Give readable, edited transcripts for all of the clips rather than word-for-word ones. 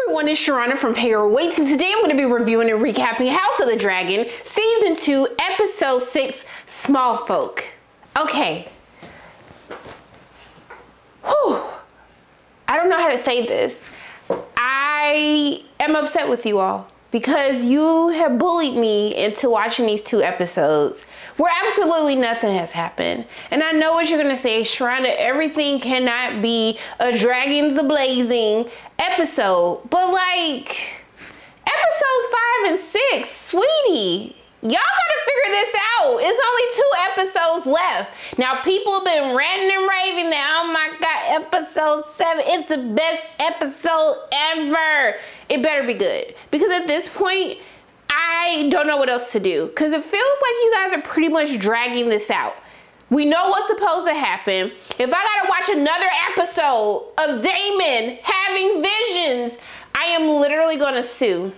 everyone, it's Sharana from Payorwait, and today I'm going to be reviewing and recapping House of the Dragon, Season 2, Episode 6, Small Folk. Okay. Whew. I don't know how to say this. I am upset with you all because you have bullied me into watching these 2 episodes where absolutely nothing has happened. And I know what you're gonna say, Sharana, everything cannot be a Dragons a-Blazing episode, but like, episodes 5 and 6, sweetie, y'all gotta figure this out. It's only 2 episodes left. Now, people have been ranting and raving that, oh my God, episode 7, it's the best episode ever. It better be good. Because at this point, I don't know what else to do. Because it feels like you guys are pretty much dragging this out. We know what's supposed to happen. If I gotta watch another episode of Daemon having visions, I am literally gonna sue.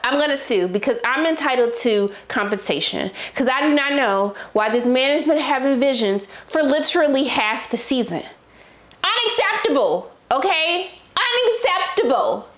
I'm gonna sue because I'm entitled to compensation, because I do not know why this man has been having visions for literally half the season. Unacceptable, okay? Unacceptable.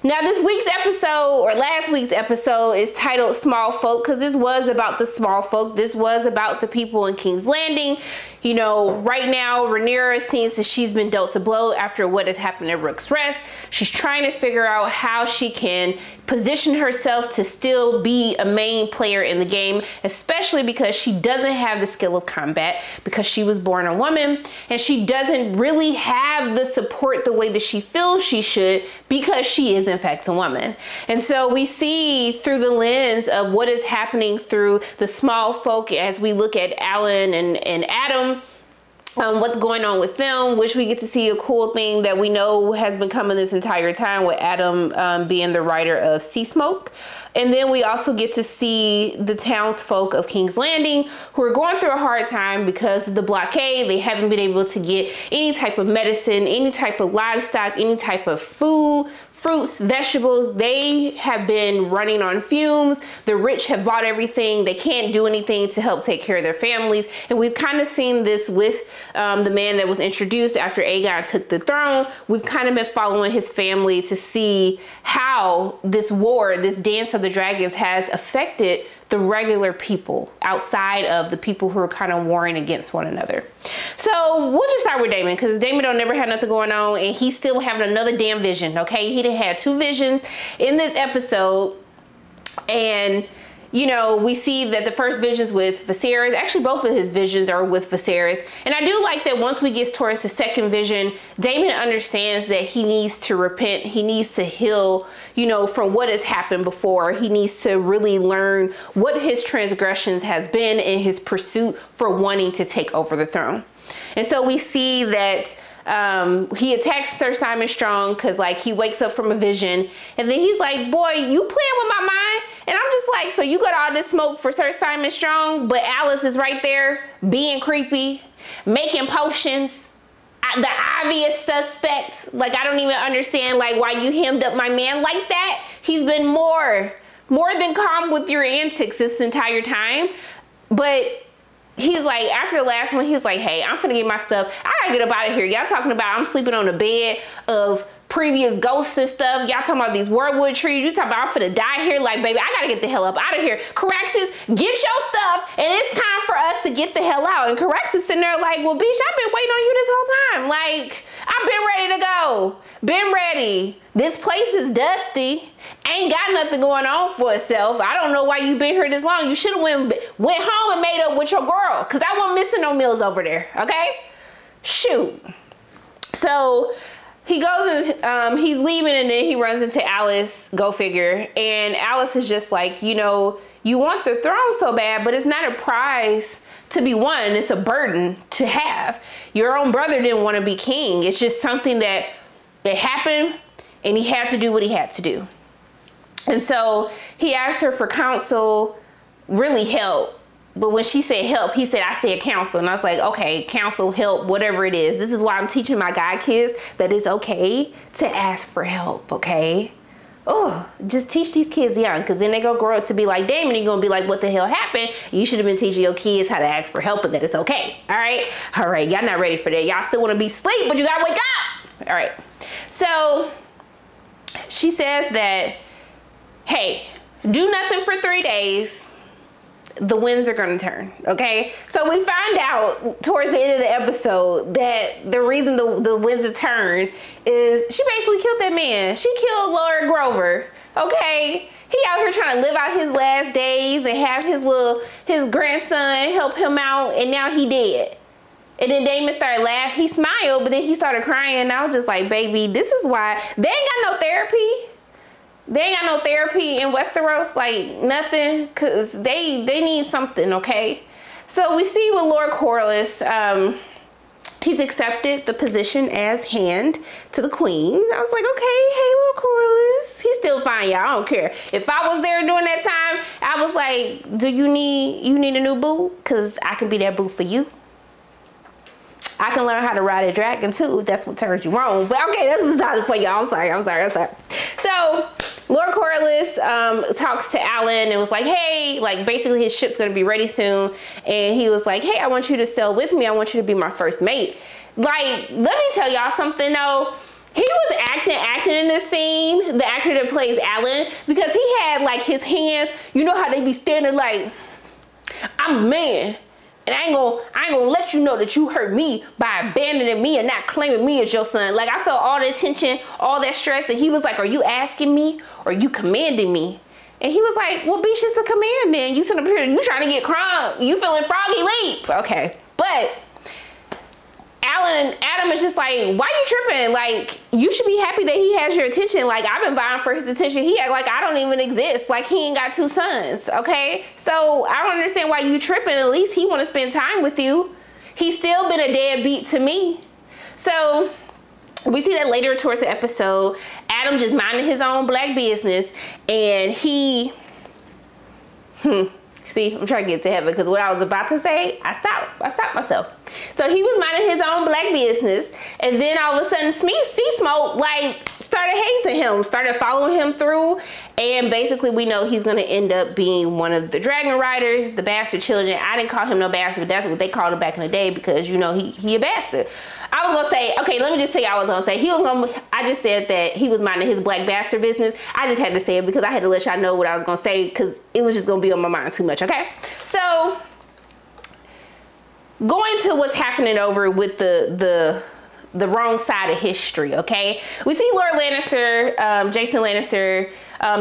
Now this week's episode, or last week's episode, is titled Small Folk, because this was about the small folk. This was about the people in King's Landing. You know, right now, Rhaenyra seems that she's been dealt a blow after what has happened at Rook's Rest. She's trying to figure out how she can position herself to still be a main player in the game, especially because she doesn't have the skill of combat, because she was born a woman, and she doesn't really have the support the way that she feels she should, because she is in fact a woman. And so we see through the lens of what is happening through the small folk as we look at Alan and Adam, what's going on with them, which we get to see a cool thing that we know has been coming this entire time with Adam being the writer of Sea Smoke. And then we also get to see the townsfolk of King's Landing who are going through a hard time because of the blockade. They haven't been able to get any type of medicine, any type of livestock, any type of food, fruits, vegetables. They have been running on fumes. The rich have bought everything. They can't do anything to help take care of their families. And we've kind of seen this with the man that was introduced after Aegon took the throne. We've kind of been following his family to see how this war, this dance of the dragons, has affected the regular people outside of the people who are kind of warring against one another. So we'll just start with Daemon, because Daemon don't never have nothing going on, and he's still having another damn vision, okay? He done had 2 visions in this episode, and you know, we see that the first vision's with Viserys. Actually, both of his visions are with Viserys. And I do like that once we get towards the second vision, Daemon understands that he needs to repent. He needs to heal, you know, from what has happened before. He needs to really learn what his transgressions has been in his pursuit for wanting to take over the throne. And so we see that he attacks Sir Simon Strong because, like, he wakes up from a vision, and then he's like, boy, you playing with my mind? And I'm just like, so you got all this smoke for Sir Simon Strong, but Alice is right there being creepy, making potions, the obvious suspects. Like, I don't even understand, like, why you hemmed up my man like that. He's been more than calm with your antics this entire time. But he's like, after the last one, he was like, hey, I'm finna get my stuff. I gotta get up out of here. Y'all talking about I'm sleeping on a bed of previous ghosts and stuff. Y'all talking about these wormwood trees. You talking about I'm finna die here. Like, baby, I gotta get the hell up out of here. Caraxes, get your stuff, and it's time for us to get the hell out. And Caraxes sitting there like, well, bitch, I've been waiting on you this whole time. Like, I've been ready to go. Been ready. This place is dusty. Ain't got nothing going on for itself. I don't know why you been here this long. You should have went home and made up with your girl, because I wasn't missing no meals over there, okay? Shoot. So he goes and he's leaving, and then he runs into Alice, go figure. And Alice is just like, you know, you want the throne so bad, but it's not a prize to be won. It's a burden to have. Your own brother didn't want to be king. It's just something that happened, and he had to do what he had to do. And so he asked her for counsel, really help. But when she said help, he said, I said counsel. And I was like, okay, counsel, help, whatever it is. This is why I'm teaching my guy kids that it's okay to ask for help, okay? Oh, just teach these kids young, because then they gonna grow up to be like Daemon. You're gonna be like, what the hell happened? You should have been teaching your kids how to ask for help and that it's okay. All right, y'all not ready for that. Y'all still want to be asleep, but you gotta wake up. All right, so she says that, hey, do nothing for 3 days. The winds are going to turn, okay? So we find out towards the end of the episode that the reason the winds have turned is she basically killed that man. She killed Lord Grover, okay? He out here trying to live out his last days and have his grandson help him out, and now he dead. And then Daemon started laughing. He smiled, but then he started crying. And I was just like, baby, this is why they ain't got no therapy. They ain't got no therapy in Westeros, like nothing, because they need something, okay? So we see with Lord Corlys, he's accepted the position as hand to the queen. I was like, okay, hey, Lord Corlys. He's still fine, y'all. I don't care. If I was there during that time, I was like, do you need a new boo? Because I can be that boo for you. I can learn how to ride a dragon too, if that's what turns you on. But okay, that's besides the point, y'all. I'm sorry. So Lord Corlys talks to Alan and was like, hey, like basically his ship's gonna be ready soon. And he was like, hey, I want you to sail with me. I want you to be my first mate. Like, let me tell y'all something though. He was acting in this scene, the actor that plays Alan, because he had like his hands, you know how they be standing like, I'm a man. And I ain't gonna let you know that you hurt me by abandoning me and not claiming me as your son. Like, I felt all the tension, all that stress. And he was like, are you asking me or are you commanding me? And he was like, well, bitch, it's a command then. You sitting up here, you trying to get crunk. You feeling froggy leap. Okay. But Adam is just like, why you tripping? Like, you should be happy that he has your attention. Like, I've been vying for his attention. He act like I don't even exist. Like, he ain't got 2 sons, okay? So I don't understand why you tripping. At least he want to spend time with you. He's still been a deadbeat to me. So we see that later towards the episode, Adam just minding his own black business, and he, see, I'm trying to get to heaven because what I was about to say, I stopped myself. So he was minding his own black business, and then all of a sudden, Sea Smoke like started hazing him, started following him through, and basically we know he's gonna end up being one of the dragon riders, the bastard children. I didn't call him no bastard, but that's what they called him back in the day because you know he a bastard. I was gonna say, okay, let me just tell you, I was gonna say I just said that he was minding his black bastard business. I just had to say it because I had to let y'all know what I was gonna say because it was just gonna be on my mind too much. Okay, so going to what's happening over with the wrong side of history, okay? We see Lord Lannister, Jason Lannister,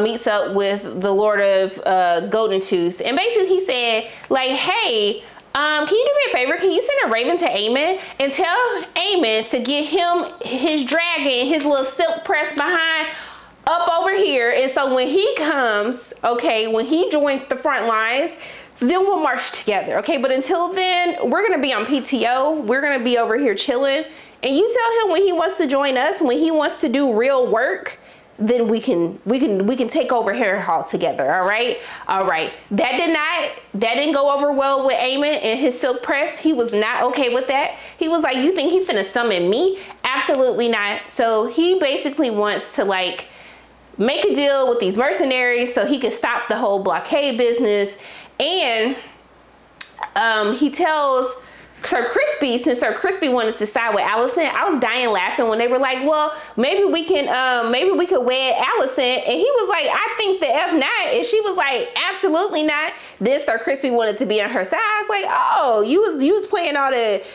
meets up with the Lord of Golden Tooth, and basically he said, like, hey, can you do me a favor? Can you send a raven to Aemon and tell Aemon to get him his dragon, his little silk press behind up over here, and so when he comes, okay, when he joins the front lines, then we'll march together, okay? But until then, we're gonna be on PTO. We're gonna be over here chilling. And you tell him when he wants to join us, when he wants to do real work, then we can take over Harrenhal together, all right? All right. That didn't go over well with Aemon and his silk press. He was not okay with that. He was like, you think he finna summon me? Absolutely not. So he basically wants to like make a deal with these mercenaries so he could stop the whole blockade business. And he tells Sir Crispy, since Sir Crispy wanted to side with Alicent, I was dying laughing when they were like, well, maybe we could wed Alicent. And he was like, I think the F not. And she was like, absolutely not. Then Sir Crispy wanted to be on her side. I was like, oh, you was playing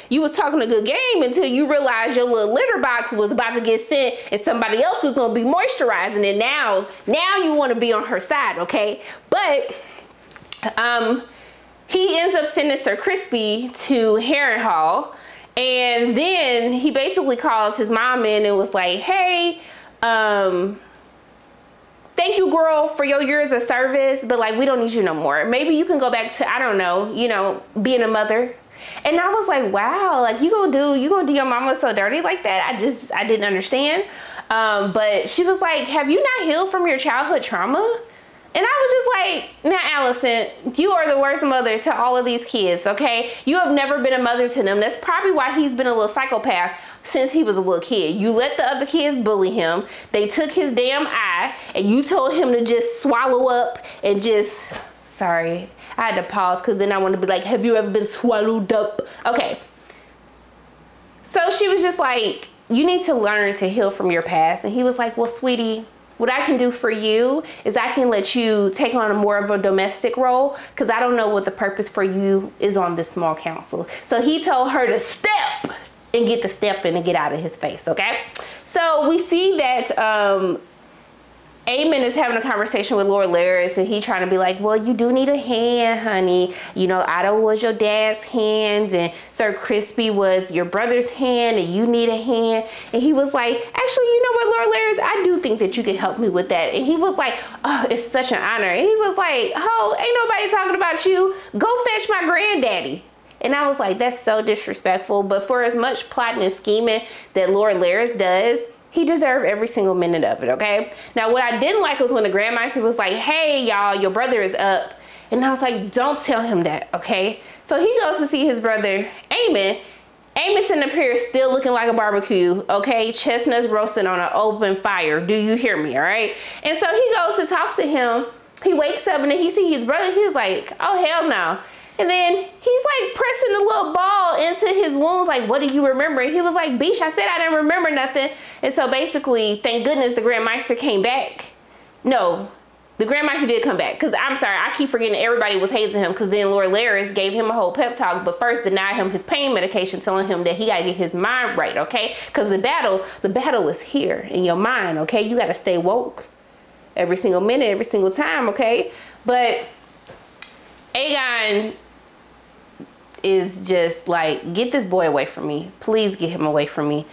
you was talking a good game until you realized your little litter box was about to get sent and somebody else was going to be moisturizing it. Now you want to be on her side, okay? But he ends up sending Sir Crispy to Harrenhal, and then he basically calls his mom in and was like, hey, thank you, girl, for your years of service, but like, we don't need you no more. Maybe you can go back to, I don't know, you know, being a mother. And I was like, wow, like you gonna do your mama so dirty like that? I didn't understand. But she was like, have you not healed from your childhood trauma? And I was just like, now, Alicent, you are the worst mother to all of these kids, okay? You have never been a mother to them. That's probably why he's been a little psychopath since he was a little kid. You let the other kids bully him. They took his damn eye, and you told him to just swallow up and just, sorry, I had to pause because then I want to be like, have you ever been swallowed up? Okay. So she was just like, you need to learn to heal from your past. And he was like, well, sweetie, what I can do for you is I can let you take on a more of a domestic role, because I don't know what the purpose for you is on this small council. So he told her to step and get the step in and get out of his face, okay? So we see that Aemon is having a conversation with Lord Larys, and he trying to be like, well, you do need a hand, honey. You know, Otto was your dad's hand, and Sir Crispy was your brother's hand, and you need a hand. And he was like, actually, you know what, Lord Larys, I do think that you can help me with that. And he was like, oh, it's such an honor. And he was like, oh, ain't nobody talking about you. Go fetch my granddaddy. And I was like, that's so disrespectful. But for as much plotting and scheming that Lord Larys does, he deserved every single minute of it, okay? Now, what I didn't like was when the Grandmaster was like, hey, y'all, your brother is up. And I was like, don't tell him that, okay? So he goes to see his brother, Aemon. Aemon's sitting up here still looking like a barbecue, okay? Chestnuts roasting on an open fire. Do you hear me, all right? And so he goes to talk to him. He wakes up and then he sees his brother. He's like, oh, hell no. And then he's like pressing the little ball into his wounds, like, what do you remember? And he was like, Beesh, I said I didn't remember nothing. And so basically, thank goodness the Grandmaster came back. No, the Grandmaster did come back, because I'm sorry, I keep forgetting everybody was hazing him, because then Lord Larys gave him a whole pep talk, but first denied him his pain medication, telling him that he got to get his mind right, okay? Because the battle is here in your mind, okay? You got to stay woke every single minute, every single time, okay? But Aegon is just like, get this boy away from me. Please get him away from me.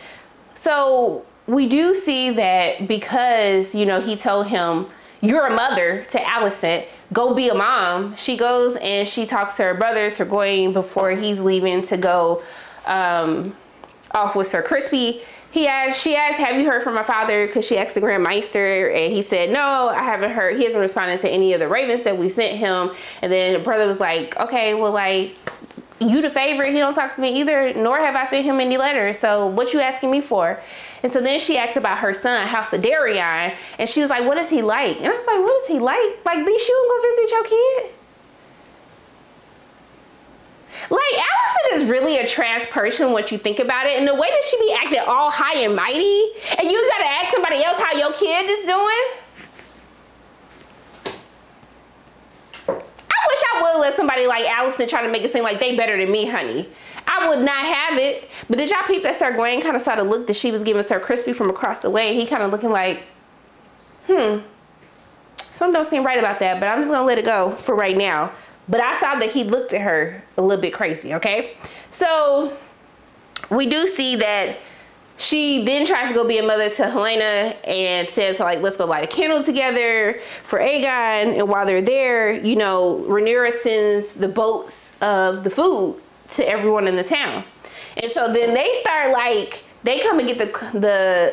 So we do see that because, you know, he told him, you're a mother to Alicent, go be a mom. She goes and she talks to her brothers, her going before he's leaving to go off with Sir Crispy. She asked, have you heard from my father? Because she asked the Grand Maester, and he said, no, I haven't heard. He hasn't responded to any of the ravens that we sent him. And then the brother was like, okay, well, like, you the favorite, he don't talk to me either, nor have I sent him any letters, so what you asking me for? And so then she asked about her son, House of Darion, and she was like, what is he like? And I was like, what is he like? Like, Beesh, you don't go visit your kid? Like, Alicent is really a trash person once you think about it, and the way that she be acting all high and mighty, and you gotta ask somebody else how your kid is doing. I wish I would let somebody like Alicent try to make it seem like they better than me, honey. I would not have it. But did y'all peep that Sir Gawain kind of saw the look that she was giving Sir Crispy from across the way? He kind of looking like, something don't seem right about that, but I'm just gonna let it go for right now. But I saw that he looked at her a little bit crazy, okay? So we do see that she then tries to go be a mother to Helena and says, like, let's go light a candle together for Aegon. And while they're there, you know, Rhaenyra sends the boats of the food to everyone in the town. And so then they start, like, they come and get the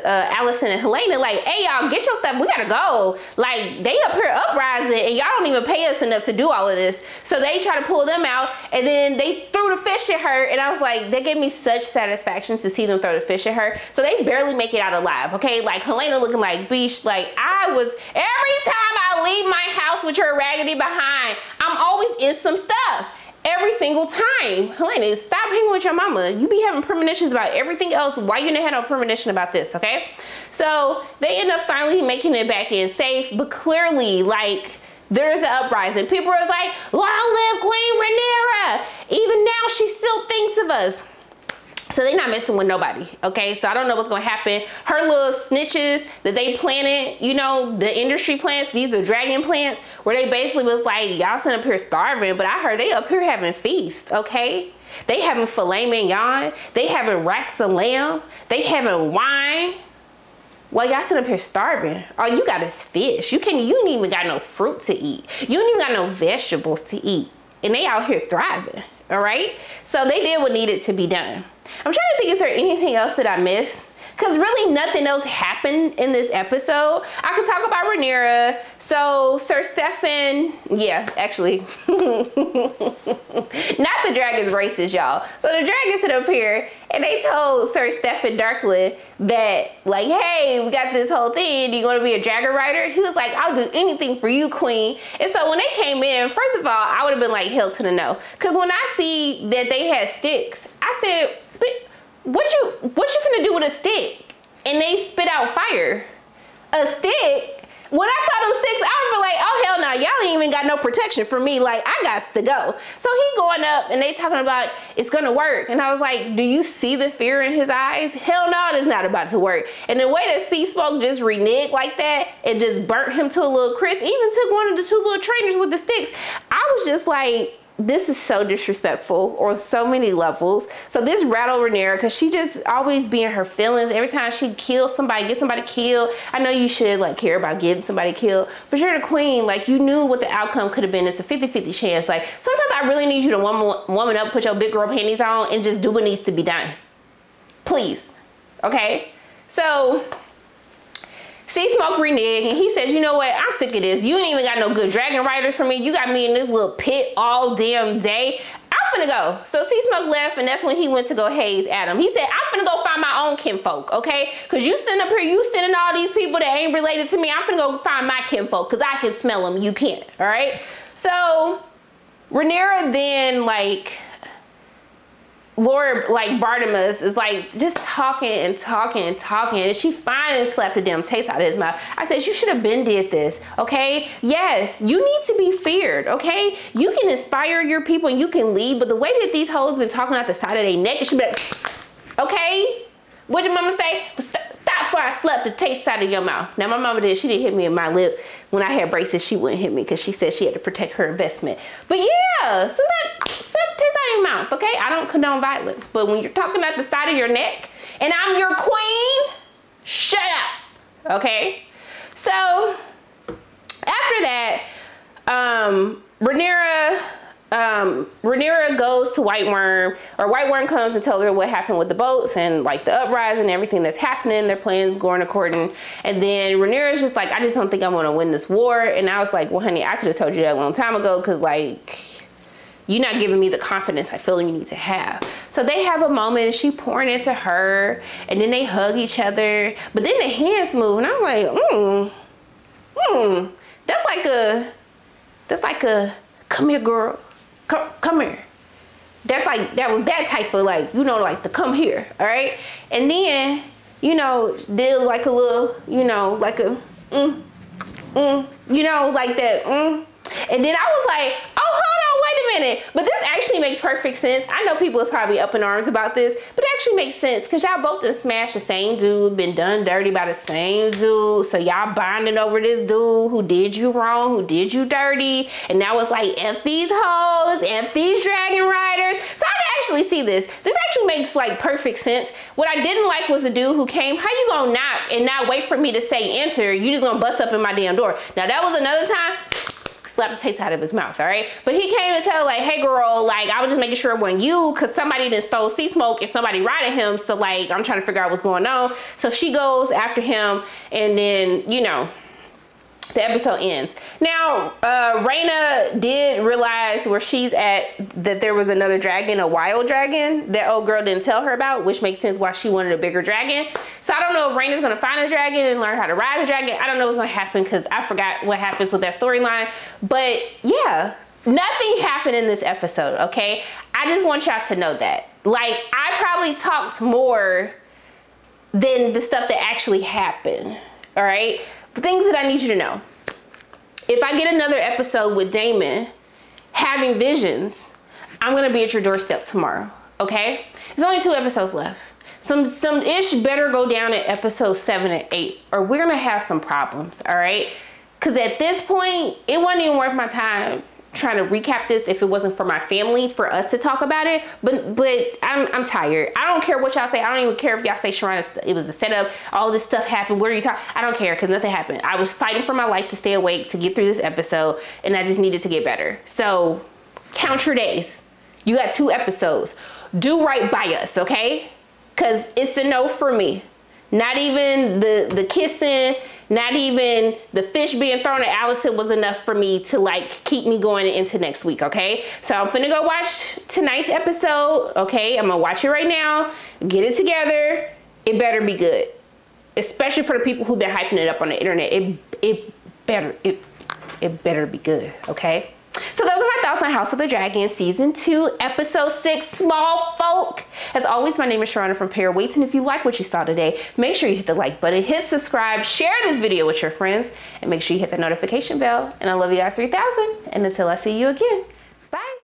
Alicent and Helena, like, hey, y'all, get your stuff. We gotta go. Like, they up here uprising, and y'all don't even pay us enough to do all of this. So they try to pull them out, and then they threw the fish at her, and I was like, they gave me such satisfaction to see them throw the fish at her. So they barely make it out alive, okay? Like, Helena looking like, Beesh, like, every time I leave my house with your raggedy behind, I'm always in some stuff. Every single time. Helena, stop hanging with your mama. You be having premonitions about everything else. Why you didn't have no premonition about this, okay? So they end up finally making it back in safe, but clearly, like, there's an uprising. People are like, long live Queen Rhaenyra. Even now, she still thinks of us. So they're not messing with nobody, okay? So I don't know what's gonna happen. Her little snitches that they planted, you know, the industry plants, these are dragon plants, where they basically was like, y'all sitting up here starving, but I heard they up here having feast, okay? They having filet mignon, they having racks of lamb, they having wine. Well, y'all sitting up here starving. All you got is fish. You ain't even got no fruit to eat. You ain't even got no vegetables to eat. And they out here thriving, all right? So they did what needed to be done. I'm trying to think, is there anything else that I missed? Because really nothing else happened in this episode. I could talk about Rhaenyra. So Sir Stefan, yeah, actually. Not the dragons racist, y'all. So the dragons sit up here and they told Sir Stefan Darkland that, like, hey, we got this whole thing. Do you want to be a dragon rider? He was like, I'll do anything for you, queen. And so when they came in, first of all, I would have been like, hell to the no. Because when I see that they had sticks, I said, but what you finna do with a stick? And they spit out fire. A stick? when I saw them sticks, I was like, oh hell no, y'all ain't even got no protection for me. Like, I got to go. So he going up and they talking about it's gonna work. And I was like, do you see the fear in his eyes? Hell no, it's not about to work. And the way that C-Smoke just reneged like that, it just burnt him to a little crisp. Even took one of the 2 little trainers with the sticks. I was just like, this is so disrespectful on so many levels. So this rattled Rhaenyra because she just always be in her feelings. Every time she kills somebody, get somebody killed. I know you should like care about getting somebody killed, but you're the queen. Like, you knew what the outcome could have been. It's a 50-50 chance. Like, sometimes I really need you to woman up, put your big girl panties on and just do what needs to be done. Please. Okay? So C-Smoke reneged and he said, you know what, I'm sick of this. You ain't even got no good dragon riders for me. You got me in this little pit all damn day. I'm finna go. So C-Smoke left and that's when he went to go haze Adam. He said, I'm finna go find my own kinfolk, okay? Cause you sitting up here, you sending all these people that ain't related to me. I'm finna go find my kinfolk cause I can smell them, you can't, all right? So Rhaenyra then like, Lord, like Bartimaeus is like just talking and talking and talking, and she finally slapped the damn taste out of his mouth. I said, you should have been did this, okay? Yes, you need to be feared, okay? You can inspire your people and you can lead, but the way that these hoes been talking out the side of their neck, it should be like, okay? What'd your mama say? Stop before I slapped the taste out of your mouth. Now my mama did, she didn't hit me in my lip. When I had braces, she wouldn't hit me because she said she had to protect her investment. But yeah, so that slap the taste out of your mouth, okay? I don't condone violence, but when you're talking at the side of your neck and I'm your queen, shut up, okay? So after that, Rhaenyra goes to White Worm, or White Worm comes and tells her what happened with the boats and like the uprising and everything that's happening, their plans going according. And then Rhaenyra's just like, I just don't think I'm gonna win this war. And I was like, well honey, I could have told you that a long time ago, because like, you're not giving me the confidence I feel you need to have. So they have a moment and she pouring into her and then they hug each other, but then the hands move and I'm like, that's like a come here girl, come here. That's like, that was that type of like, you know, like the come here, all right? And then, you know, did like a little, you know, like a you know, like that And then I was like, oh, hold on, wait a minute. But this actually makes perfect sense. I know people is probably up in arms about this, but it actually makes sense because y'all both done smashed the same dude, been done dirty by the same dude. So y'all bonding over this dude who did you wrong, who did you dirty. And now it's like, F these hoes, F these dragon riders. So I can actually see this. This actually makes like perfect sense. What I didn't like was the dude who came, how you gonna knock and not wait for me to say enter? You just gonna bust up in my damn door. Now that was another time, slap the taste out of his mouth, all right? But he came to tell like, hey girl, like I was just making sure it wasn't you because somebody done stole C-Smoke and somebody riding him. So like, I'm trying to figure out what's going on. So she goes after him and then, you know, the episode ends. Now, Rhaena did realize where she's at that there was another dragon, a wild dragon that old girl didn't tell her about, which makes sense why she wanted a bigger dragon. So I don't know if Rhaena's gonna find a dragon and learn how to ride a dragon. I don't know what's gonna happen because I forgot what happens with that storyline. But yeah, nothing happened in this episode, okay? I just want y'all to know that. Like, I probably talked more than the stuff that actually happened, all right? Things that I need you to know. If I get another episode with Daemon having visions, I'm gonna be at your doorstep tomorrow, okay? There's only 2 episodes left. Some ish better go down at episode 7 and 8 or we're gonna have some problems, all right? Cause at this point, it wasn't even worth my time trying to recap this if it wasn't for my family, for us to talk about it. But I'm tired. I don't care what y'all say. I don't even care if y'all say Sharona, it was a setup, all this stuff happened. What are you talking? I don't care because nothing happened. I was fighting for my life to stay awake, to get through this episode, and I just needed to get better. So count your days. You got 2 episodes. Do right by us, okay? Because it's a no for me. Not even the kissing, not even the fish being thrown at Allison was enough for me to like keep me going into next week, okay? So I'm finna go watch tonight's episode, okay? I'm gonna watch it right now, get it together. It better be good. Especially for the people who've been hyping it up on the internet. It better be good, okay? So those are my thoughts on House of the Dragon Season 2, Episode 6, Small Folk. As always, my name is Sharona from payorwait, and if you like what you saw today, make sure you hit the like button, hit subscribe, share this video with your friends, and make sure you hit the notification bell. And I love you guys 3000, and until I see you again,